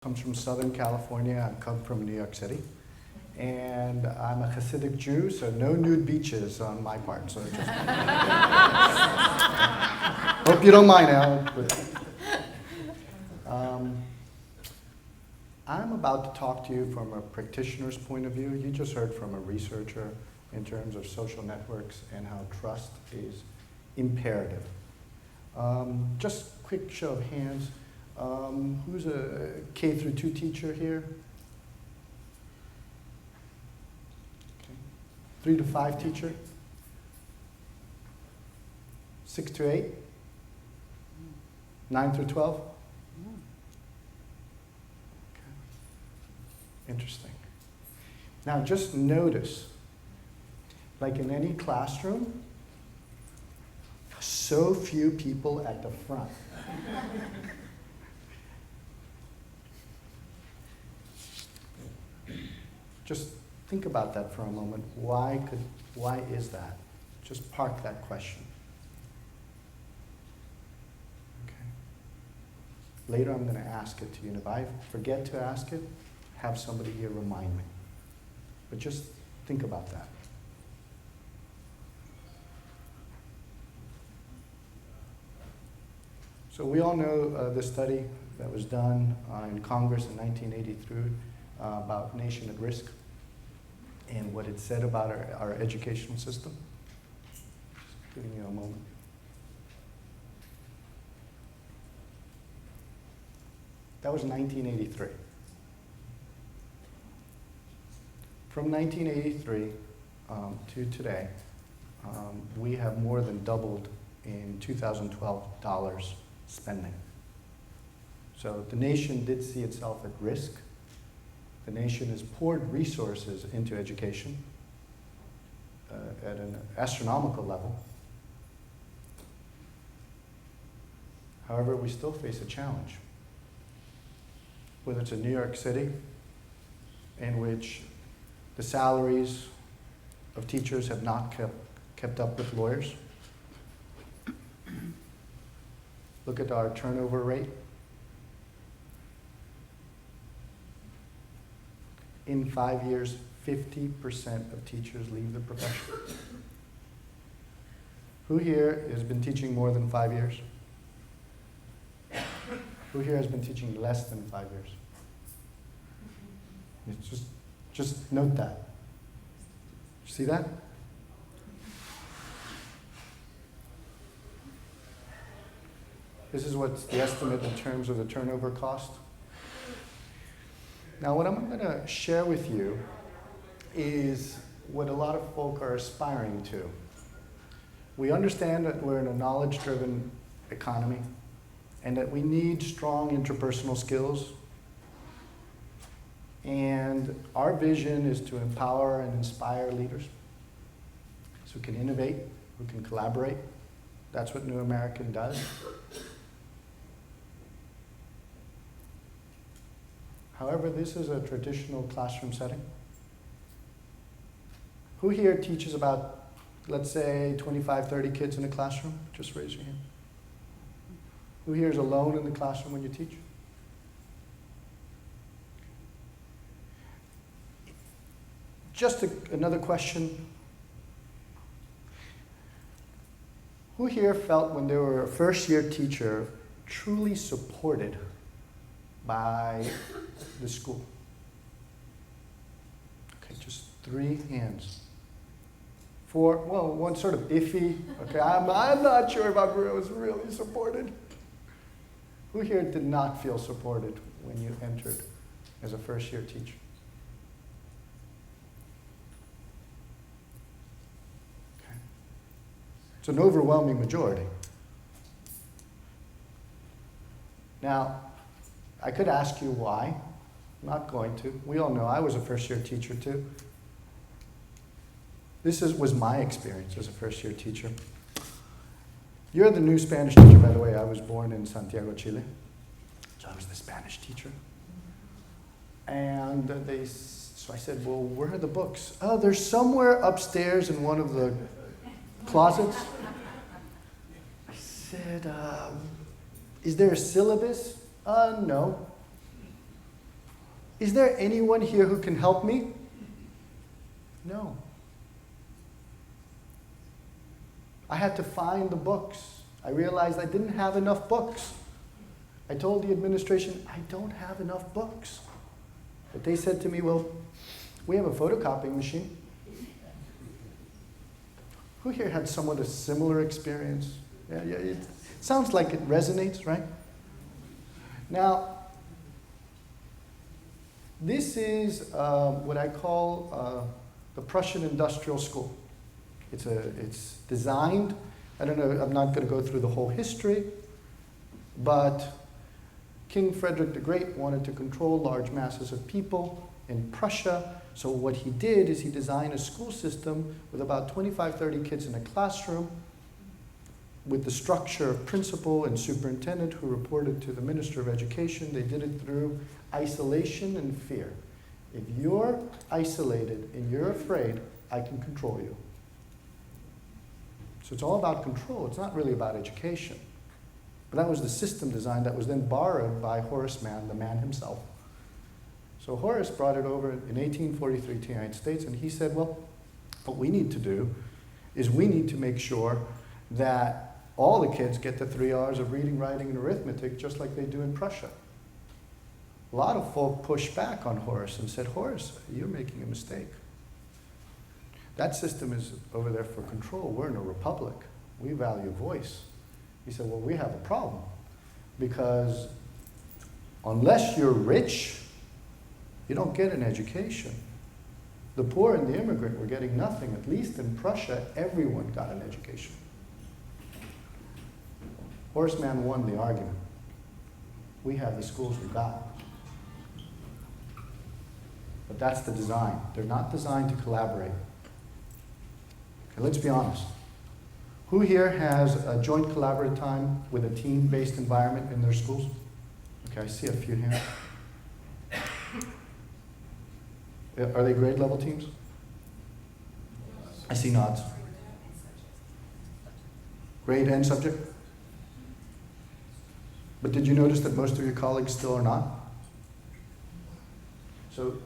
comes from Southern California. I come from New York City. And I'm a Hasidic Jew, so no nude beaches on my part. So just hope you don't mind, Alan. I'm about to talk to you from a practitioner's point of view. You just heard from a researcher in terms of social networks and how trust is imperative. Just quick show of hands. Who's a K through 2 teacher here? Okay. 3 to 5 teacher? 6 to 8? 9 through 12? Okay. Interesting. Now just notice, like in any classroom, so few people at the front. Just think about that for a moment. Why is that? Just park that question. Okay. Later I'm going to ask it to you, and if I forget to ask it, have somebody here remind me. But just think about that. So we all know the study that was done in Congress in 1983 about nation at risk and what it said about our educational system. Just giving you a moment. That was 1983. From 1983 to today, we have more than doubled in 2012 dollars spending. So the nation did see itself at risk. The nation has poured resources into education at an astronomical level. However, we still face a challenge. Whether it's in New York City, in which the salaries of teachers have not kept up with lawyers. Look at our turnover rate. In 5 years, 50% of teachers leave the profession. Who here has been teaching more than 5 years? Who here has been teaching less than 5 years? It's just note that. See that? This is what's the estimate in terms of the turnover cost. Now, what I'm going to share with you is what a lot of folk are aspiring to. We understand that we're in a knowledge-driven economy and that we need strong interpersonal skills. And our vision is to empower and inspire leaders who can innovate, who can collaborate. That's what New American does. However, this is a traditional classroom setting. Who here teaches about, let's say, 25, 30 kids in a classroom? Just raise your hand. Who here is alone in the classroom when you teach? Just another question. Who here felt when they were a first-year teacher truly supported by the school? Okay, just 3 hands. 4, well, one sort of iffy. Okay, I'm not sure if I was really supported. Who here did not feel supported when you entered as a first-year teacher? Okay. It's an overwhelming majority. Now, I could ask you why. I'm not going to. We all know I was a first-year teacher too. This was my experience as a first-year teacher. You're the new Spanish teacher, by the way. I was born in Santiago, Chile. So I was the Spanish teacher. And so I said, well, where are the books? Oh, they're somewhere upstairs in one of the closets. I said, is there a syllabus? No. Is there anyone here who can help me? No. I had to find the books. I realized I didn't have enough books. I told the administration, I don't have enough books. But they said to me, well, we have a photocopying machine. Who here had somewhat a similar experience? Yeah, it sounds like it resonates, right? Now, this is what I call the Prussian industrial school. It's designed, I don't know, I'm not going to go through the whole history, but King Frederick the Great wanted to control large masses of people in Prussia. So what he did is he designed a school system with about 25, 30 kids in a classroom with the structure of principal and superintendent who reported to the Minister of Education. They did it through isolation and fear. If you're isolated and you're afraid, I can control you. So it's all about control. It's not really about education. But that was the system design that was then borrowed by Horace Mann, the man himself. So Horace brought it over in 1843 to the United States, and he said, well, what we need to do is we need to make sure that all the kids get the 3 R's of reading, writing, and arithmetic just like they do in Prussia. A lot of folk pushed back on Horace and said, Horace, you're making a mistake. That system is over there for control. We're in a republic. We value voice. He said, well, we have a problem because unless you're rich, you don't get an education. The poor and the immigrant were getting nothing. At least in Prussia, everyone got an education. Horace Mann won the argument. We have the schools we got. But that's the design. They're not designed to collaborate. Okay, let's be honest. Who here has a joint collaborative time with a team-based environment in their schools? Okay, I see a few hands. Are they grade level teams? I see nods. Grade and subject? But did you notice that most of your colleagues still are not? So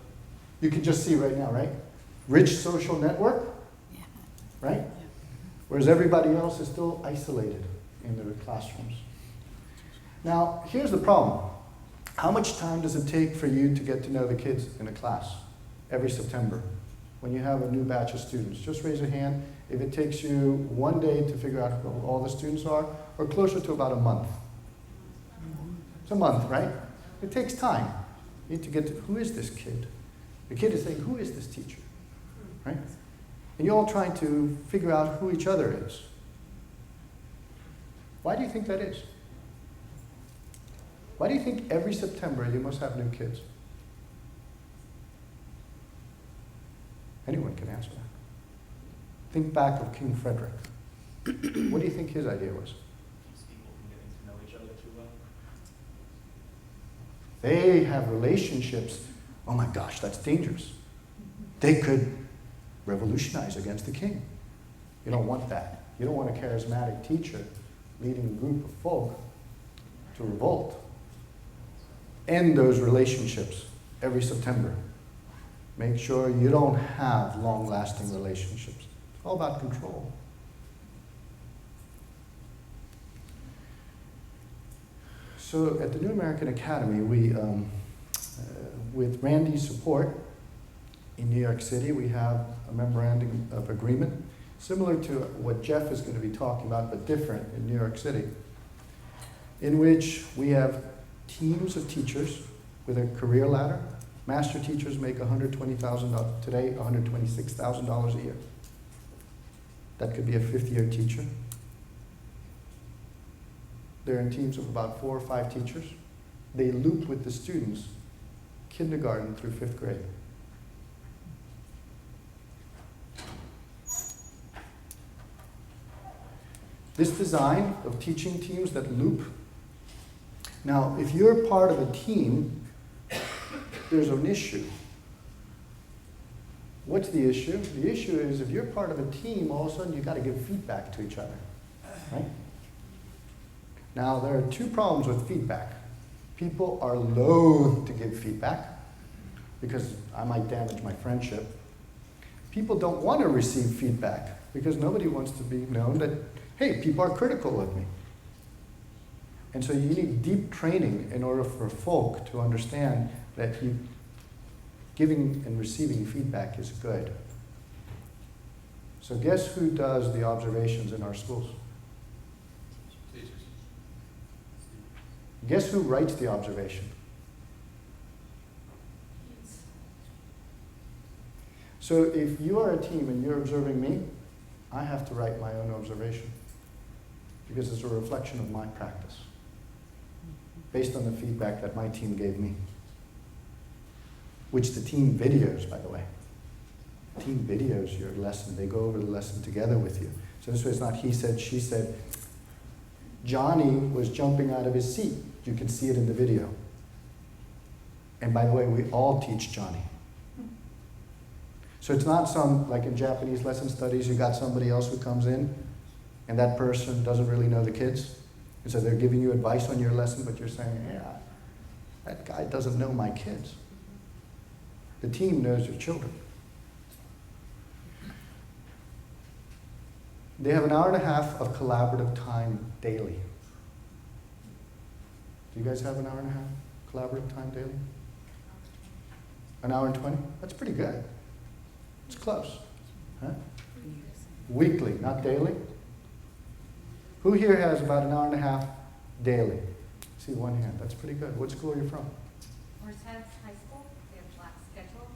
you can just see right now, right? Rich social network, right? Whereas everybody else is still isolated in their classrooms. Now, here's the problem. How much time does it take for you to get to know the kids in a class every September when you have a new batch of students? Just raise your hand if it takes you 1 day to figure out who all the students are, or closer to about a month. It's a month, right? It takes time. You need to get to, who is this kid? The kid is saying, who is this teacher? Right? And you're all trying to figure out who each other is. Why do you think that is? Why do you think every September you must have new kids? Anyone can answer that. Think back of King Frederick. What do you think his idea was? Keeps people from getting to know each other too well. They have relationships. Oh my gosh, that's dangerous. They could revolutionize against the king. You don't want that. You don't want a charismatic teacher leading a group of folk to revolt. End those relationships every September. Make sure you don't have long-lasting relationships. It's all about control. So at the New American Academy, we, with Randy's support in New York City, we have a memorandum of agreement similar to what Jeff is going to be talking about, but different in New York City, in which we have teams of teachers with a career ladder. Master teachers make $120,000 today, $126,000 a year. That could be a fifth-year teacher. They're in teams of about 4 or 5 teachers. They loop with the students, kindergarten through 5th grade. This design of teaching teams that loop. Now, if you're part of a team, there's an issue. What's the issue? The issue is if you're part of a team, all of a sudden you've got to give feedback to each other, right? Now, there are 2 problems with feedback. People are loath to give feedback, because I might damage my friendship. People don't want to receive feedback because nobody wants to be known that, hey, people are critical of me. And so you need deep training in order for folk to understand that giving and receiving feedback is good. So guess who does the observations in our schools? Teachers. Guess who writes the observation? So if you are a team and you're observing me, I have to write my own observation because it's a reflection of my practice based on the feedback that my team gave me, which the team videos, by the way. Team videos your lesson. They go over the lesson together with you. So this way it's not he said, she said. Johnny was jumping out of his seat. You can see it in the video. And by the way, we all teach Johnny. So it's not some, like in Japanese lesson studies, you got somebody else who comes in and that person doesn't really know the kids. And so they're giving you advice on your lesson, but you're saying, yeah, that guy doesn't know my kids. The team knows your children. They have an hour and a half of collaborative time daily. Do you guys have an hour and a half collaborative time daily? An hour and 20? That's pretty good. It's close. Huh? Weekly, not daily. Who here has about an hour and a half daily? See one hand. That's pretty good. What school are you from? Horseheads High School. We have block schedule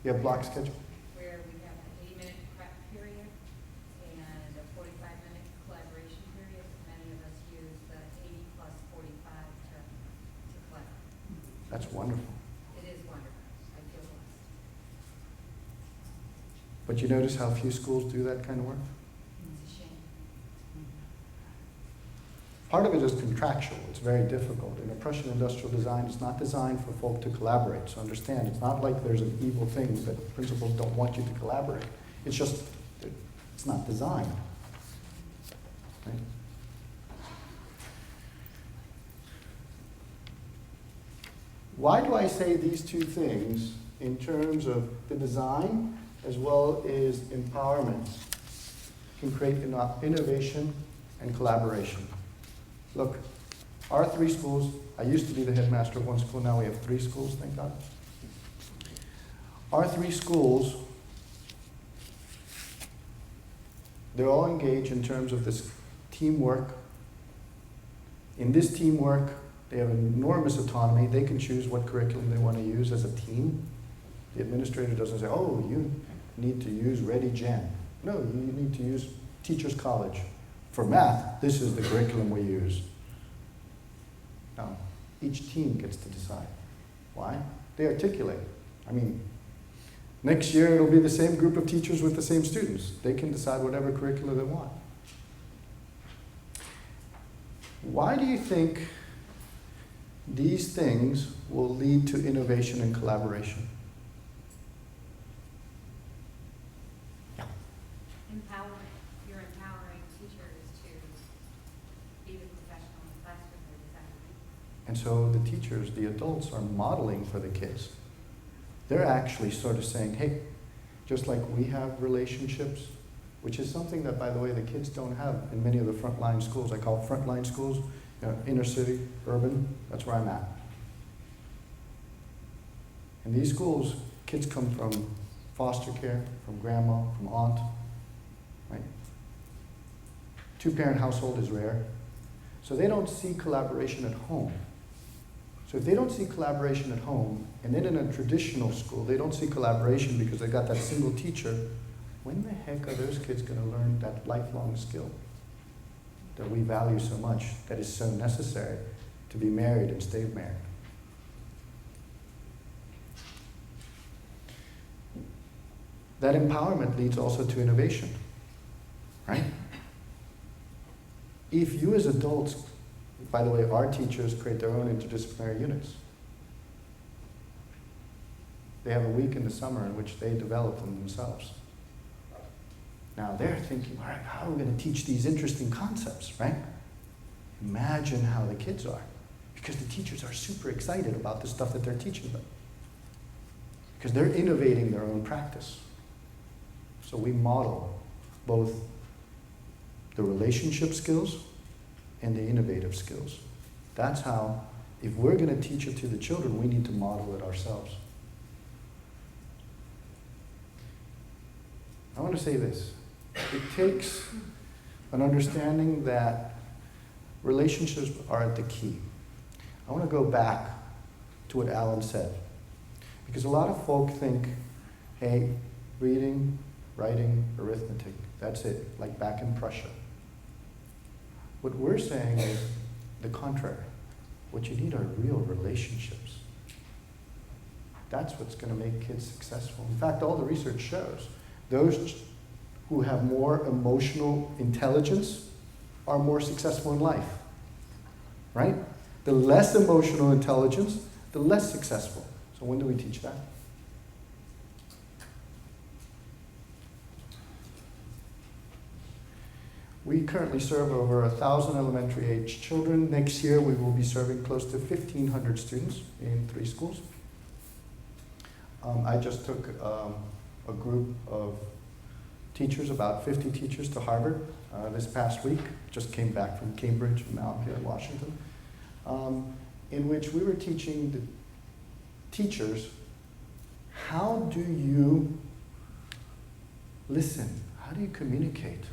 You have block schedule? where we have an 80-minute prep period and a 45-minute collaboration period. Many of us use the 80 plus 45 to collaborate. That's wonderful. It is wonderful. I feel blessed. But you notice how few schools do that kind of work? It's a shame. Part of it is contractual. It's very difficult. In a Prussian industrial design, it's not designed for folk to collaborate. So understand, it's not like there's an evil thing that principals don't want you to collaborate. It's just, it's not designed. Right? Why do I say these two things in terms of the design as well as empowerment can create innovation and collaboration? Look, our 3 schools, I used to be the headmaster of one school, now we have 3 schools, thank God. Our 3 schools, they're all engaged in terms of this teamwork. In this teamwork, they have enormous autonomy. They can choose what curriculum they want to use as a team. The administrator doesn't say, oh, you need to use Ready Gen. No, you need to use Teachers College. For math, this is the curriculum we use. Now, each team gets to decide. Why? They articulate. I mean, next year it'll be the same group of teachers with the same students. They can decide whatever curriculum they want. Why do you think these things will lead to innovation and collaboration? Empowerment. You're empowering teachers to be the professional in the classroom they're designing. And so the teachers, the adults, are modeling for the kids. They're actually sort of saying, hey, just like we have relationships, which is something that, by the way, the kids don't have in many of the frontline schools. I call it frontline schools, inner city, urban, that's where I'm at. In these schools, kids come from foster care, from grandma, from aunt, right? 2-parent household is rare. So they don't see collaboration at home. So if they don't see collaboration at home, and then in a traditional school, they don't see collaboration because they got that single teacher, when the heck are those kids going to learn that lifelong skill that we value so much, that is so necessary to be married and stay married? That empowerment leads also to innovation, right? If you as adults, by the way, our teachers create their own interdisciplinary units. They have a week in the summer in which they develop them themselves. Now they're thinking, all right, how are we going to teach these interesting concepts, right? Imagine how the kids are, because the teachers are super excited about the stuff that they're teaching them. because they're innovating their own practice. So we model both the relationship skills and the innovative skills. That's how, if we're going to teach it to the children, we need to model it ourselves. I want to say this. It takes an understanding that relationships are the key. I want to go back to what Alan said. Because a lot of folk think, hey, reading, writing, arithmetic, that's it, like back in Prussia. What we're saying is the contrary. What you need are real relationships. That's what's going to make kids successful. In fact, all the research shows those who have more emotional intelligence are more successful in life. Right? The less emotional intelligence, the less successful. So when do we teach that? We currently serve over 1,000 elementary age children. Next year we will be serving close to 1,500 students in 3 schools. I just took a group of teachers, about 50 teachers, to Harvard this past week. Just came back from Cambridge and now I'm here in Washington. In which we were teaching the teachers, how do you listen? How do you communicate?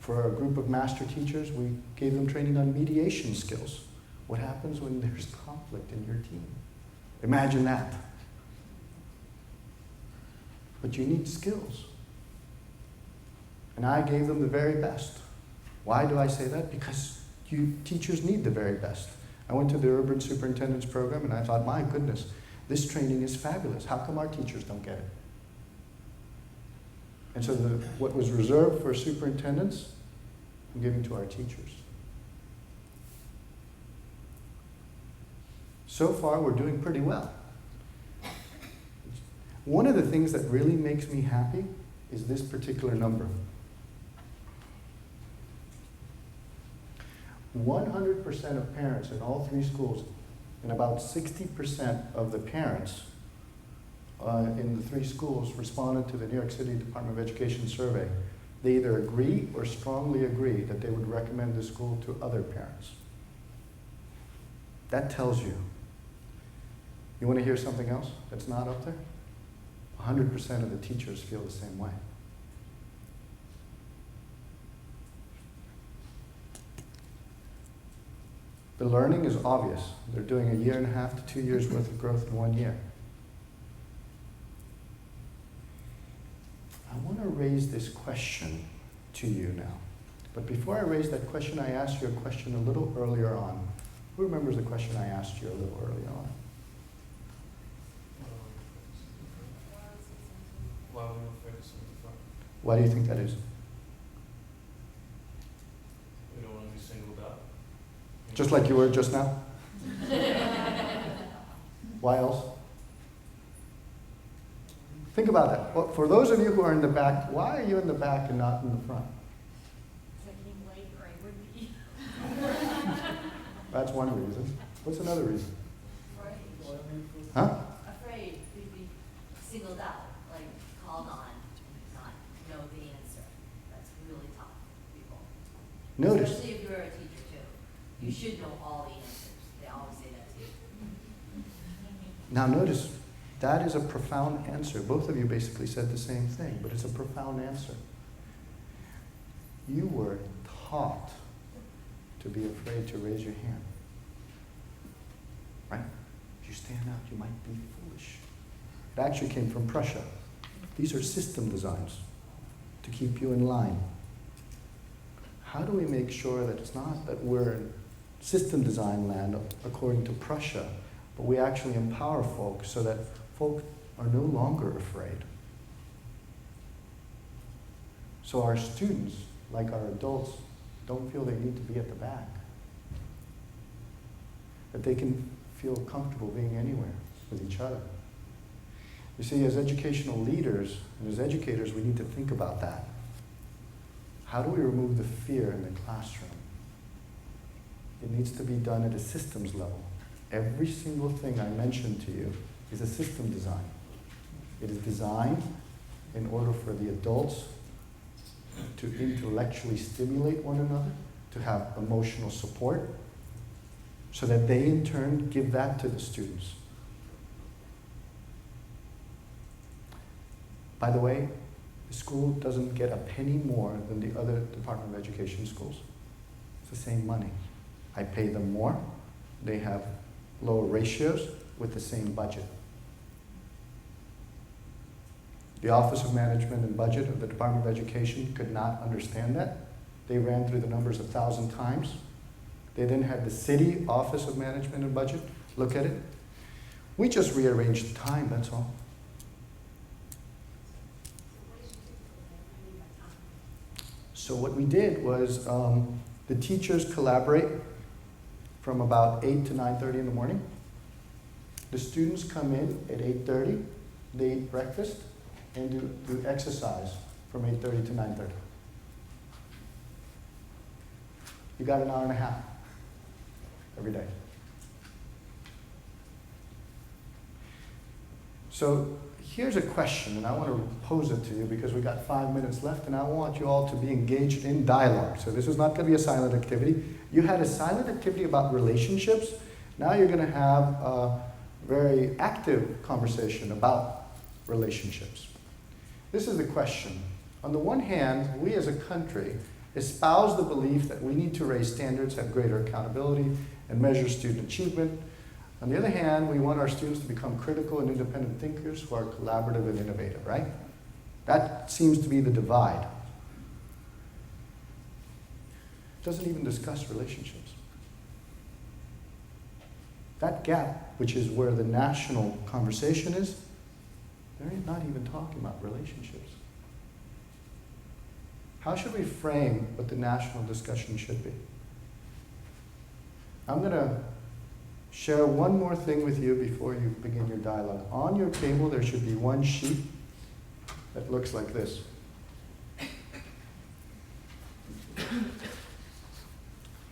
For a group of master teachers, we gave them training on mediation skills. What happens when there's conflict in your team? Imagine that. But you need skills. And I gave them the very best. Why do I say that? Because you teachers need the very best. I went to the urban superintendent's program and I thought, my goodness, this training is fabulous. How come our teachers don't get it? And so what was reserved for superintendents, I'm giving to our teachers. So far, we're doing pretty well. One of the things that really makes me happy is this particular number. 100% of parents in all 3 schools, and about 60% of the parents in the 3 schools responded to the New York City Department of Education survey. They either agree or strongly agree that they would recommend the school to other parents. That tells you. You want to hear something else that's not up there? 100% of the teachers feel the same way. The learning is obvious. They're doing 1.5 to 2 years worth of growth in 1 year. I want to raise this question to you now. But before I raise that question, I asked you a question a little earlier on. Who remembers the question I asked you a little earlier on? Why are we not focusing on the front? Why do you think that is? We don't want to be singled out. Just like you were just now? Why else? Think about that. Well, for those of you who are in the back, why are you in the back and not in the front? Because I came late or I would be. That's one reason. What's another reason? Afraid. Huh? Afraid we'd be singled out, like called on, not know the answer. That's really tough for people. Notice. Especially if you're a teacher too. You should know all the answers. They always say that to you. Now notice, that is a profound answer. Both of you basically said the same thing, but it's a profound answer. You were taught to be afraid to raise your hand. Right? If you stand out, you might be foolish. It actually came from Prussia. These are system designs to keep you in line. How do we make sure that it's not that we're in system design land according to Prussia, but we actually empower folk so that folk are no longer afraid? So our students, like our adults, don't feel they need to be at the back. That they can feel comfortable being anywhere with each other. You see, as educational leaders and as educators, we need to think about that. How do we remove the fear in the classroom? It needs to be done at a systems level. Every single thing I mentioned to you is a system design. It is designed in order for the adults to intellectually stimulate one another, to have emotional support, so that they in turn give that to the students. By the way, the school doesn't get a penny more than the other Department of Education schools. It's the same money. I pay them more. They have lower ratios with the same budget. The Office of Management and Budget of the Department of Education could not understand that. They ran through the numbers 1,000 times. They then had the City Office of Management and Budget look at it. We just rearranged the time, that's all. So what we did was the teachers collaborate from about 8 to 9:30 in the morning. The students come in at 8:30, they eat breakfast, and do exercise from 8:30 to 9:30. You got an hour and a half every day. So here's a question, and I want to pose it to you because we got 5 minutes left, and I want you all to be engaged in dialogue. So this is not going to be a silent activity. You had a silent activity about relationships. Now you're going to have a very active conversation about relationships. This is the question. On the one hand, we as a country espouse the belief that we need to raise standards, have greater accountability, and measure student achievement. On the other hand, we want our students to become critical and independent thinkers who are collaborative and innovative, right? That seems to be the divide. It doesn't even discuss relationships. That gap, which is where the national conversation is, they're not even talking about relationships. How should we frame what the national discussion should be? I'm going to share one more thing with you before you begin your dialogue. On your table, there should be one sheet that looks like this.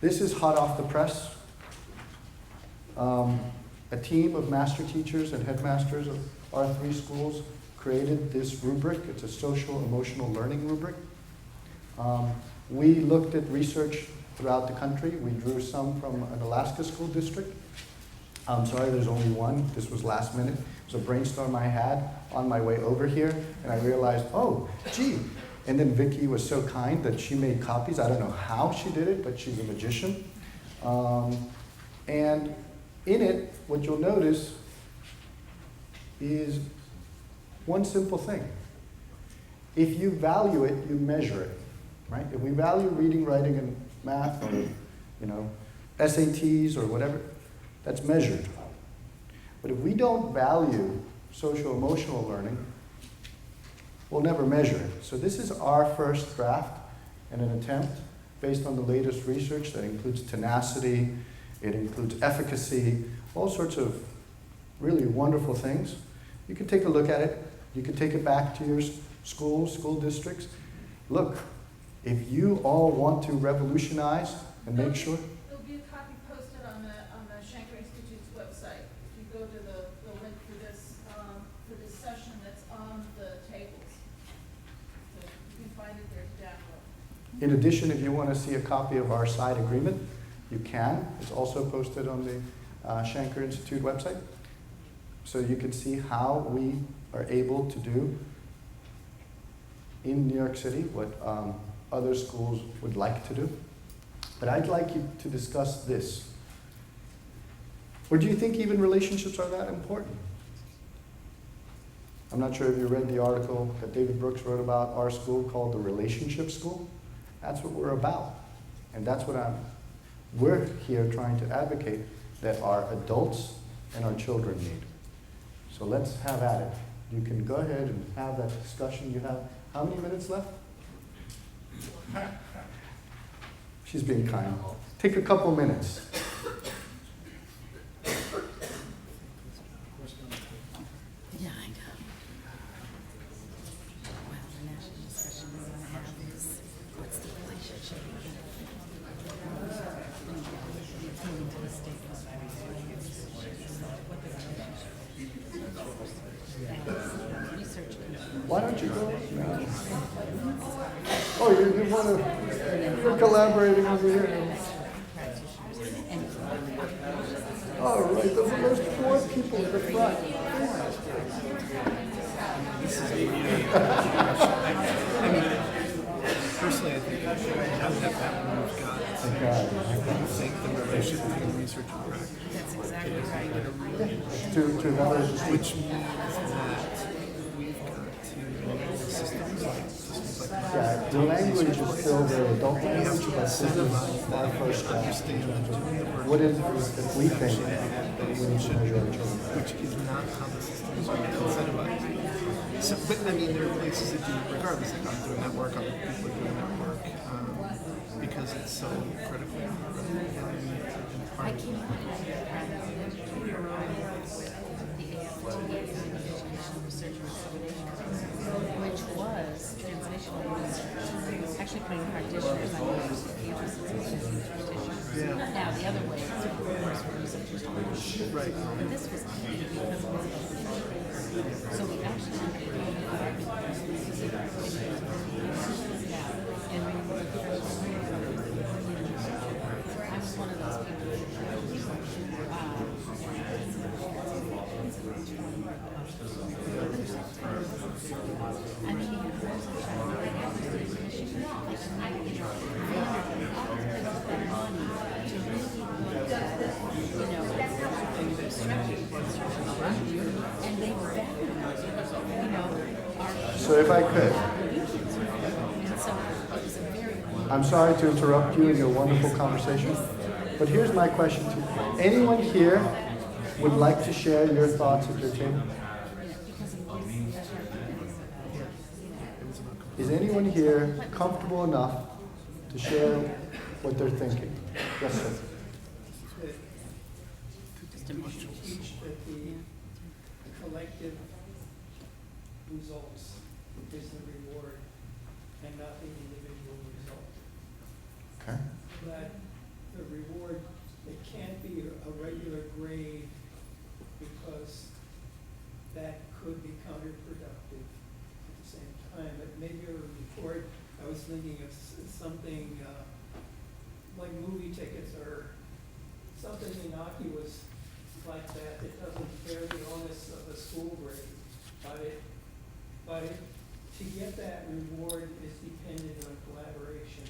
This is hot off the press. A team of master teachers and headmasters of our 3 schools created this rubric. It's a social emotional learning rubric. We looked at research throughout the country. We drew some from an Alaska school district. I'm sorry, there's only one. This was last minute. It was a brainstorm I had on my way over here, and I realized, oh, gee. And then Vicki was so kind that she made copies. I don't know how she did it, but she's a magician. And in it, what you'll notice is one simple thing. If you value it, you measure it, right? If we value reading, writing, and math, or SATs or whatever, that's measured. But if we don't value social emotional learning, we'll never measure it. So this is our first draft and an attempt based on the latest research that includes tenacity, it includes efficacy, all sorts of really wonderful things. You can take a look at it. You can take it back to your schools, school districts. Look, if you all want to revolutionize and make sure. There'll be a copy posted on the Shanker Institute's website. If you go to the link for this session that's on the tables. So you can find it there to download. In addition, if you want to see a copy of our side agreement, you can. It's also posted on the Shanker Institute website. So you can see how we are able to do in New York City what other schools would like to do. But I'd like you to discuss this. Or do you think even relationships are that important? I'm not sure if you read the article that David Brooks wrote about our school called the Relationship School. That's what we're about. And that's what we're here trying to advocate that our adults and our children need. So let's have at it. You can go ahead and have that discussion. You have how many minutes left? She's being kind. Take a couple minutes. Yeah, I know. Well, the national discussion we want to have is what's the relationship between to the state what the relationship Research. Why don't you go? Oh, you want to, you're collaborating over here. All right, there's 4 people in the front. Personally, I think now that one we've got, Thank God. I think the relationship between research and practice, That's exactly right. To another, which means that we've got to enable systems like yeah, the language is still the adult we have language, to but this is incentivize our them first to step. understand doing the work, What is, if we think we need to measure our children? which is not how the systems are incentivized. So, but I mean, there are places that do it regardless. Like I'm doing that work, other people are doing that work because it's so critically important. I came up with the Educational Research and Dissemination, which was translational research, actually putting practitioners on campuses and teaching practitioners. Yeah. Now, the other way is of course for researchers to learn. Right. But this was key because it was about research. So we actually had to go to and we were I was one of those people I mean, and they value, our So if I could, and so it was a very I'm sorry to interrupt you in your wonderful conversation, but here's my question to you. Anyone here would like to share your thoughts at your table? Is anyone here comfortable enough to share what they're thinking? Yes, sir. just emotional. Teach that the collective results is the reward and not the individual result. Okay. That the reward, it can't be a regular grade because that could be counterproductive at the same time. But maybe a report, I was thinking of something like movie tickets or something innocuous like that. It doesn't bear the onus of a school grade, but to get that reward is dependent on collaboration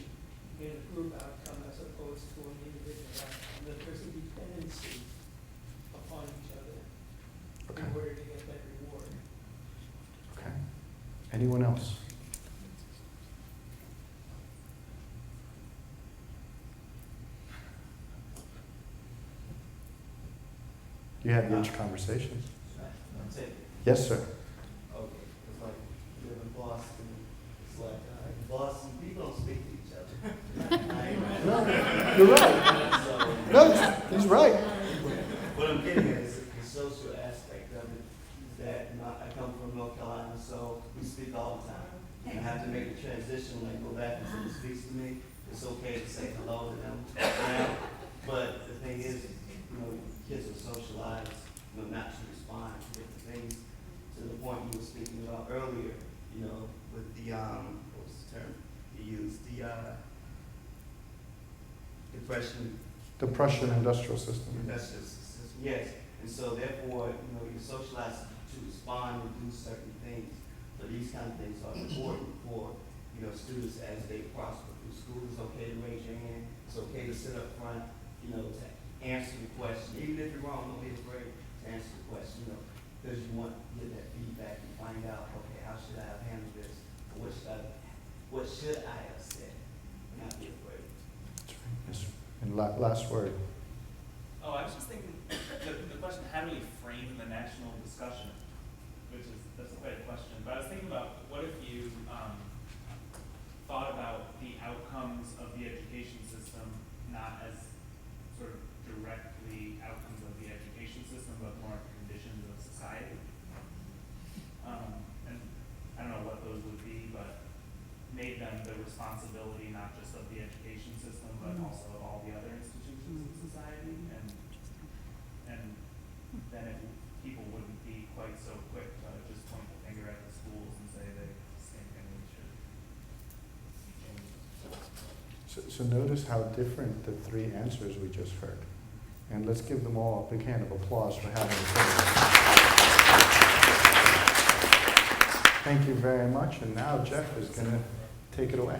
in a group outcome as opposed to an individual outcome. That there's a dependency upon each other Okay. in order to get that reward. Okay. Anyone else? You have rich conversations. That's it. Yes, sir. Okay, it's like you live in Boston, it's like, Boston, people don't speak to each other. No, you're right. So, No, he's right. what I'm getting at is the social aspect of it, is that, I come from North Carolina, so we speak all the time. And I have to make a transition, like go back and someone speaks to me, it's okay to say hello to them now. But the thing is, kids are socialized, not to respond to different things. To the point you were speaking about earlier, with the, what was the term you used? The Prussian industrial system. Industrial system, yes. And so therefore, you're socialized to respond and do certain things. But these kind of things are important for, students as they prosper through school. It's okay to raise your hand. It's okay to sit up front, to answer the question. Even if you're wrong, don't be afraid to answer the question, because you want to get that feedback and find out, okay, how should I have handled this? Or what should I have said? And not be afraid. That's right. Yes, sir. And last word. Oh, I was just thinking, the question, how do we frame the national discussion? That's a great question. But I was thinking about, what if you thought about the outcomes of the education system not as sort of directly outcomes of the education system, but more conditions of society. And I don't know what those would be, but made them the responsibility not just of the education system, but also of all the other institutions of society. And then people wouldn't be quite so quick to So notice how different the three answers we just heard. And let's give them all a big hand of applause for having us. Thank you very much, and now Jeff is going to take it away.